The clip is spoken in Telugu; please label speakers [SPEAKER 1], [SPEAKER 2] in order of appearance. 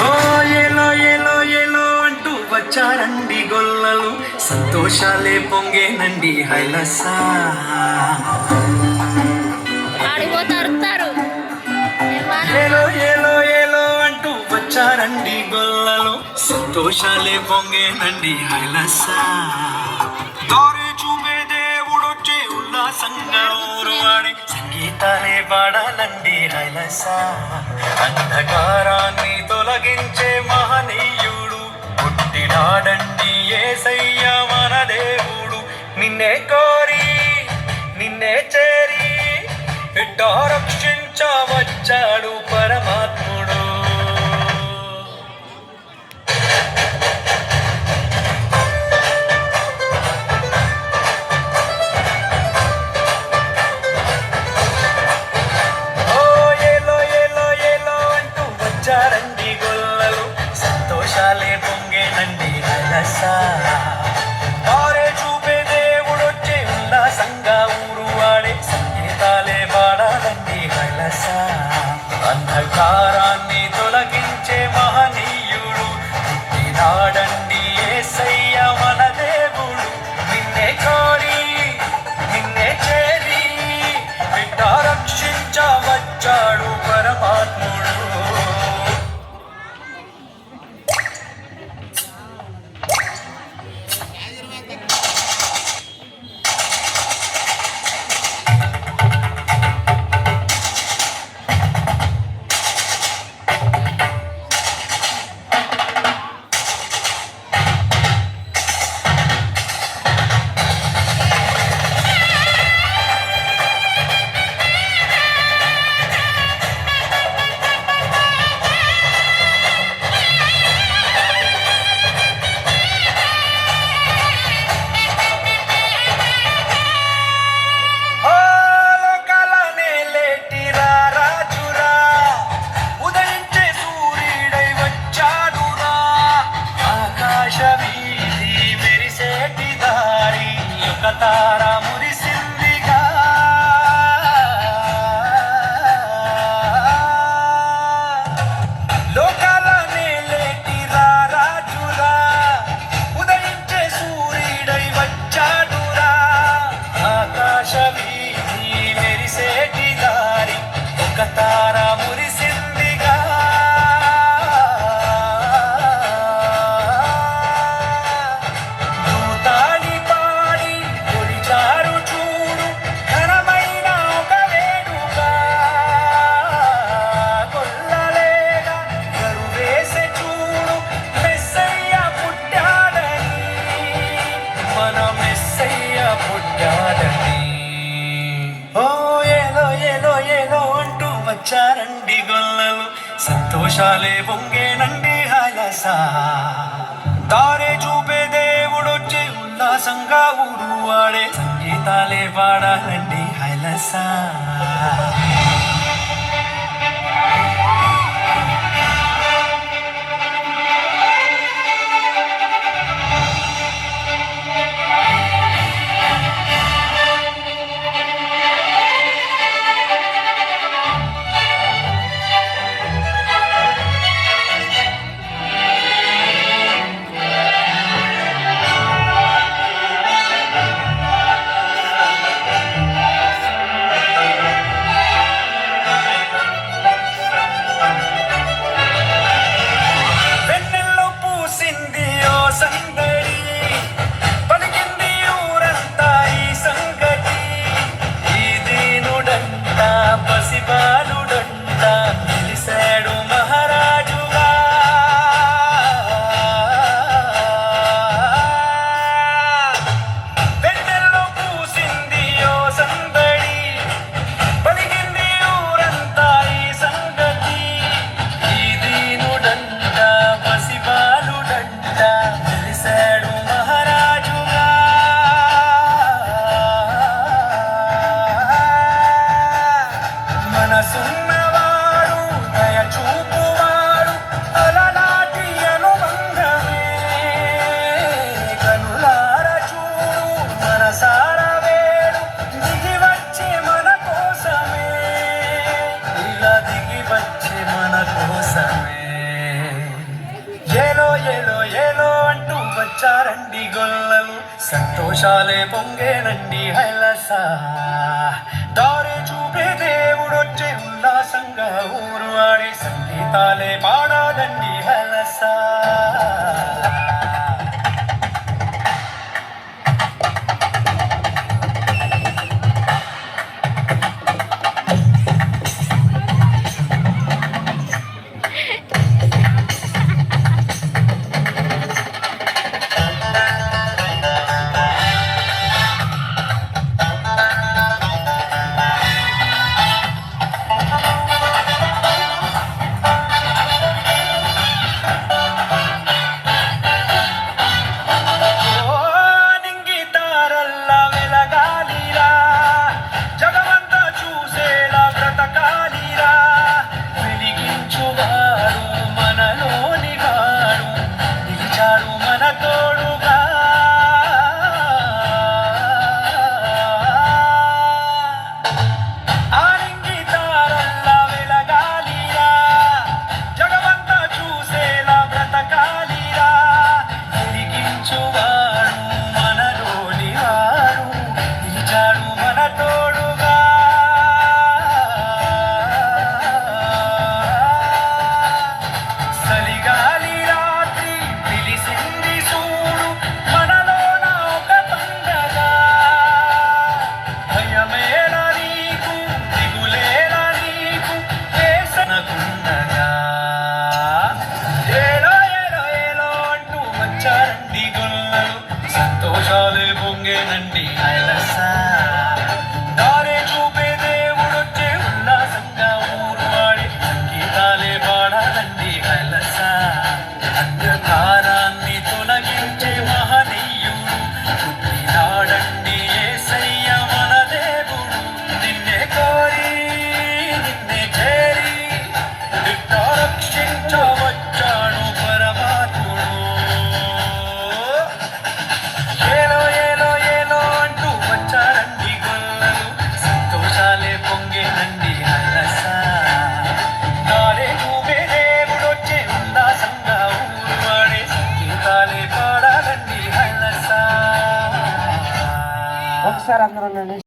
[SPEAKER 1] ఓ ఏలో ఏలో ఏలో అంటూ వచ్చారండి గొల్లలు, సంతోషాలే పొంగేనండి హైలసా. ఏలో ఏలో ఏలో అంటూ వచ్చారండి గొల్లలు, సంతోషాలే పొంగేనండి హైలసా. దారి చూపే దేవుడొచ్చే ఉల్లాసంగా ఊరు వాడి సంగీతాలే పాడాలండి హైలసా. అంధకారాన్ని తొలగించే మహనీయుడు పుట్టినాడండి యేసయ్య మన దేవుడు. నిన్నే కోరి నిన్నే చేరి ఇట్టా రక్షించవచ్చాడు పరమాత్ముడు. ఓ ఏలో ఏలో ఏలో అంటూ వచ్చారండి గొల్లలు, సంతోషాలే పొంగేనండి హైలసా. దారే చూపే దేవుడొచ్చే ఉల్లాసంగా ఊరు వాడే సంగీతాలే పాడాలండి హైలసా. అంధకారాన్ని తొలగించే మహనీయుడు పుట్టినాడండి యేసయ్య మన దేవుడు. నిన్నే కోరి నిన్నే చేరి బిడ్డ రక్షించవచ్చాడు పరమాత్ముడు. తారా మురిసిందిగా లోకాల నేలేటి రాజురా, ఉదయించే సూర్యుడై వచ్చాడురా. ఆకాశ వీధి మెరిసేటి దారి ఒక తారా మురిసిందిగా. వచ్చారండి గొల్లలు, సంతోషాలే పొంగేనండి హైలసా. దారే చూపే దేవుడొచ్చే ఉల్లాసంగా ఊరు వాడే సంగీతాలే పాడాలండి హైలసా. వచ్చారండి గొల్లలు సంతోషాలే పొంగేనండి హైలస దారి చూపే దేవుడొచ్చే ఉల్లాసంగా ఊరు ఆడే సంగీతాలే పాడాలండి హైలస సంతోషాలే పొంగేనండి హైలస దారే చూపే దేవుడొచ్చే ఉల్లాసంగా ఊరు వాడి సంగీతాలే పాడాలండి హైలస అంధకారాన్ని తొలగించే మహనీయుడు పుట్టినాడండి యేసయ్య మన దేవుడు నిన్నే కోరి నిన్నే చేరి నిట్ట రక్షించవచ్చాడు పరమాత్ముడు
[SPEAKER 2] ఒకసారి అందరూ